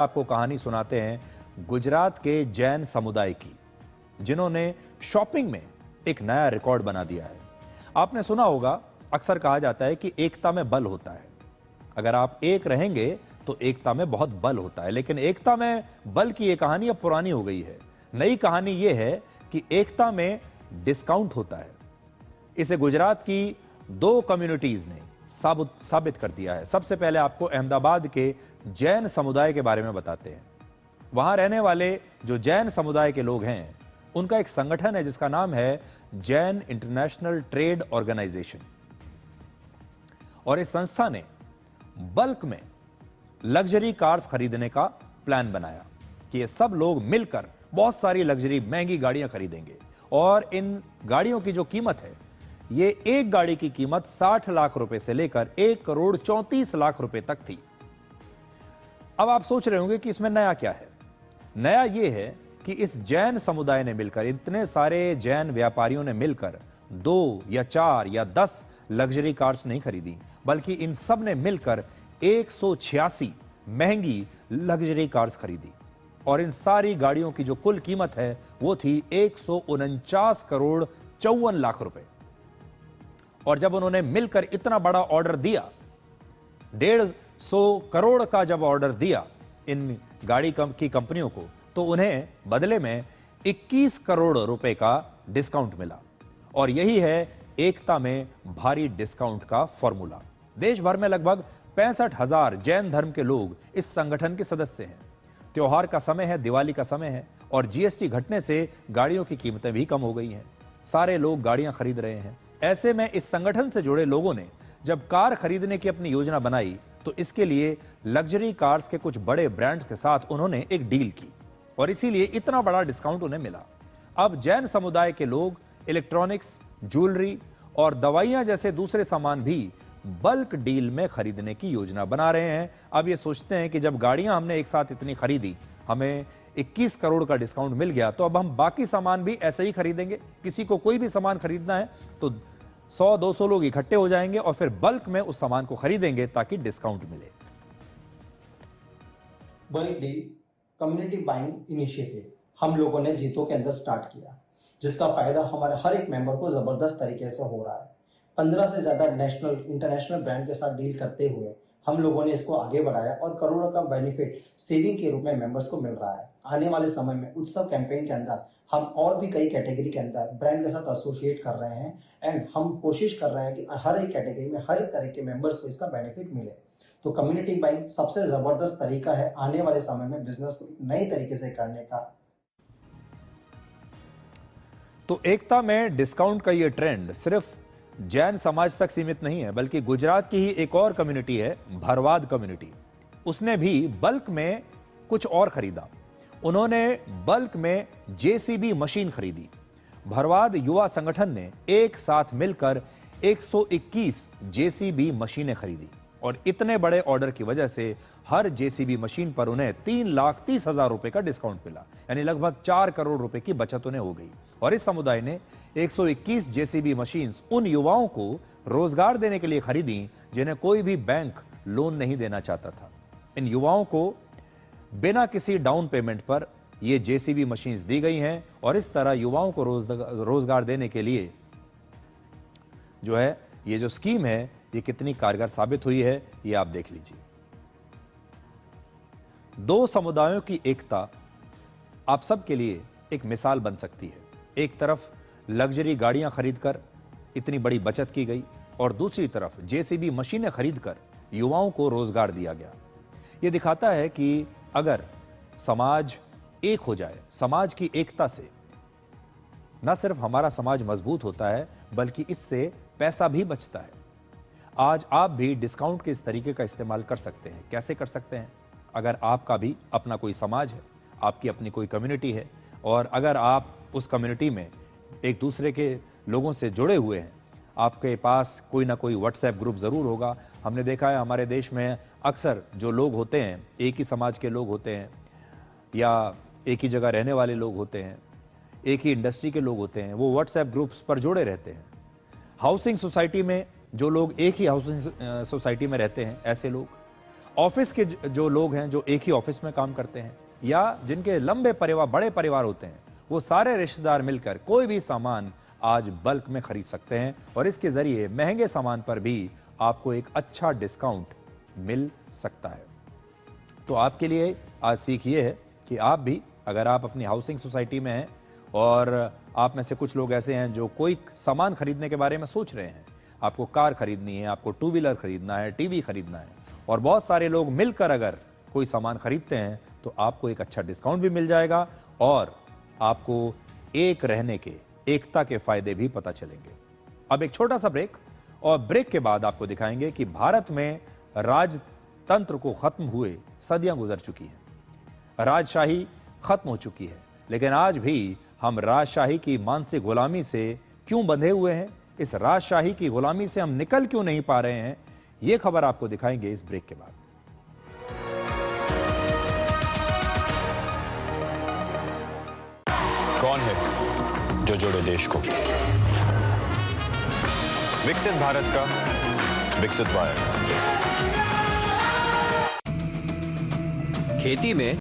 आपको कहानी सुनाते हैं गुजरात के जैन समुदाय की, जिन्होंने शॉपिंग में एक नया रिकॉर्ड बना दिया है। आपने सुना होगा, अक्सर कहा जाता है कि एकता में बल होता है। अगर आप एक रहेंगे तो एकता में बहुत बल होता है, लेकिन एकता में बल की यह कहानी अब पुरानी हो गई है। नई कहानी यह है कि एकता में डिस्काउंट होता है। इसे गुजरात की दो कम्युनिटीज ने साबित कर दिया है। सबसे पहले आपको अहमदाबाद के जैन समुदाय के बारे में बताते हैं। वहां रहने वाले जो जैन समुदाय के लोग हैं, उनका एक संगठन है जिसका नाम है जैन इंटरनेशनल ट्रेड ऑर्गेनाइजेशन। और इस संस्था ने बल्क में लग्जरी कार्स खरीदने का प्लान बनाया कि ये सब लोग मिलकर बहुत सारी लग्जरी महंगी गाड़ियां खरीदेंगे। और इन गाड़ियों की जो कीमत है, ये एक गाड़ी की कीमत 60 लाख रुपए से लेकर 1 करोड़ 34 लाख रुपए तक थी। अब आप सोच रहे होंगे कि इसमें नया क्या है। नया यह है कि इस जैन समुदाय ने मिलकर, इतने सारे जैन व्यापारियों ने मिलकर 2 या 4 या 10 लग्जरी कार्स नहीं खरीदी, बल्कि इन सब ने मिलकर 186 महंगी लग्जरी कार्स खरीदी। और इन सारी गाड़ियों की जो कुल कीमत है वो थी 149 करोड़ 54 लाख रुपए। और जब उन्होंने मिलकर इतना बड़ा ऑर्डर दिया, 150 करोड़ का जब ऑर्डर दिया इन गाड़ी की कंपनियों को, तो उन्हें बदले में 21 करोड़ रुपए का डिस्काउंट मिला। और यही है एकता में भारी डिस्काउंट का फॉर्मूला। देश भर में लगभग 65,000 जैन धर्म के लोग इस संगठन के सदस्य हैं। त्योहार का समय है, दिवाली का समय है, और जीएसटी घटने से गाड़ियों की कीमतें भी कम हो गई हैं। सारे लोग गाड़ियां खरीद रहे हैं। ऐसे में इस संगठन से जुड़े लोगों ने जब कार खरीदने की अपनी योजना बनाई, तो इसके लिए लग्जरी कार्स के कुछ बड़े ब्रांड्स के साथ उन्होंने एक डील की, और इसीलिए इतना बड़ा डिस्काउंट उन्हें मिला। अब जैन समुदाय के लोग इलेक्ट्रॉनिक्स, ज्वेलरी और दवाइयां जैसे दूसरे सामान भी बल्क डील में खरीदने की योजना बना रहे हैं। अब ये सोचते हैं कि जब गाड़ियां हमने एक साथ इतनी खरीदी, हमें 21 करोड़ का डिस्काउंट मिल गया, तो अब हम बाकी सामान भी ऐसे ही खरीदेंगे। किसी को कोई भी सामान खरीदना है तो 100-200 लोग इकट्ठे हो जाएंगे और फिर बल्क में उस सामान को खरीदेंगे ताकि डिस्काउंट मिले। Bulk deal community buying initiative हम लोगों ने जीतो के अंदर स्टार्ट किया, जिसका फायदा हमारे हर एक मेंबर को जबरदस्त तरीके से हो रहा है। 15 से ज्यादा नेशनल इंटरनेशनल ब्रांड के साथ डील करते हुए हम लोगों ने इसको आगे बढ़ाया और करोड़ों का बेनिफिट सेविंग के रूप में मेंबर्स को मिल रहा है। आने वाले समय में उत्सव कैंपेन के अंदर हम और भी कई कैटेगरी के अंदर ब्रांड के साथ एसोसिएट कर रहे हैं, एंड हम कोशिश कर रहे हैं कि हर एक कैटेगरी में हर एक तरह के मेंबर्स को इसका बेनिफिट मिले। तो कम्युनिटी बाइंग सबसे जबरदस्त तरीका है आने वाले समय में बिजनेस को नए तरीके से करने का। तो एकता में डिस्काउंट का ये ट्रेंड सिर्फ जैन समाज तक सीमित नहीं है, बल्कि गुजरात की ही एक और कम्युनिटी है, भरवाद कम्युनिटी। उसने भी बल्क में कुछ और खरीदा। उन्होंने बल्क में जेसीबी मशीन खरीदी। भरवाद युवा संगठन ने एक साथ मिलकर 121 जेसीबी मशीनें खरीदी, और इतने बड़े ऑर्डर की वजह से हर जेसीबी मशीन पर उन्हें 3,30,000 रुपए का डिस्काउंट मिला, यानी लगभग 4 करोड़ रुपए की बचत उन्हें हो गई। और इस समुदाय ने 121 जेसीबी मशीन्स उन युवाओं को रोजगार देने के लिए खरीदी जिन्हें कोई भी बैंक लोन नहीं देना चाहता था। इन युवाओं को बिना किसी डाउन पेमेंट पर ये जेसीबी मशीन्स दी गई हैं, और इस तरह युवाओं को रोजगार देने के लिए जो है ये जो स्कीम है, ये कितनी कारगर साबित हुई है, ये आप देख लीजिए। दो समुदायों की एकता आप सबके लिए एक मिसाल बन सकती है। एक तरफ लग्जरी गाड़ियां खरीदकर इतनी बड़ी बचत की गई, और दूसरी तरफ जेसीबी मशीनें खरीदकर युवाओं को रोजगार दिया गया। यह दिखाता है कि अगर समाज एक हो जाए, समाज की एकता से न सिर्फ हमारा समाज मजबूत होता है, बल्कि इससे पैसा भी बचता है। आज आप भी डिस्काउंट के इस तरीके का इस्तेमाल कर सकते हैं। कैसे कर सकते हैं? अगर आपका भी अपना कोई समाज है, आपकी अपनी कोई कम्युनिटी है, और अगर आप उस कम्युनिटी में एक दूसरे के लोगों से जुड़े हुए हैं, आपके पास कोई ना कोई व्हाट्सएप ग्रुप ज़रूर होगा। हमने देखा है हमारे देश में अक्सर जो लोग होते हैं, एक ही समाज के लोग होते हैं, या एक ही जगह रहने वाले लोग होते हैं, एक ही इंडस्ट्री के लोग होते हैं, वो व्हाट्सएप ग्रुप्स पर जुड़े रहते हैं। हाउसिंग सोसाइटी में जो लोग एक ही हाउसिंग सोसाइटी में रहते हैं, ऐसे लोग ऑफिस के जो लोग हैं जो एक ही ऑफिस में काम करते हैं या जिनके लंबे परिवार, बड़े परिवार होते हैं, वो सारे रिश्तेदार मिलकर कोई भी सामान आज बल्क में खरीद सकते हैं और इसके जरिए महंगे सामान पर भी आपको एक अच्छा डिस्काउंट मिल सकता है। तो आपके लिए आज सीख ये है कि आप भी, अगर आप अपनी हाउसिंग सोसाइटी में हैं और आप में से कुछ लोग ऐसे हैं जो कोई सामान खरीदने के बारे में सोच रहे हैं, आपको कार खरीदनी है, आपको टू व्हीलर खरीदना है, टीवी खरीदना है, और बहुत सारे लोग मिलकर अगर कोई सामान खरीदते हैं तो आपको एक अच्छा डिस्काउंट भी मिल जाएगा और आपको एक रहने के, एकता के फायदे भी पता चलेंगे। अब एक छोटा सा ब्रेक, और ब्रेक के बाद आपको दिखाएंगे कि भारत में राजतंत्र को खत्म हुए सदियां गुजर चुकी हैं, राजशाही खत्म हो चुकी है, लेकिन आज भी हम राजशाही की मानसिक गुलामी से क्यों बंधे हुए हैं, इस राजशाही की गुलामी से हम निकल क्यों नहीं पा रहे हैं, यह खबर आपको दिखाएंगे इस ब्रेक के बाद। कौन है जो जोड़े देश को? विकसित भारत का विकसित भारत। खेती में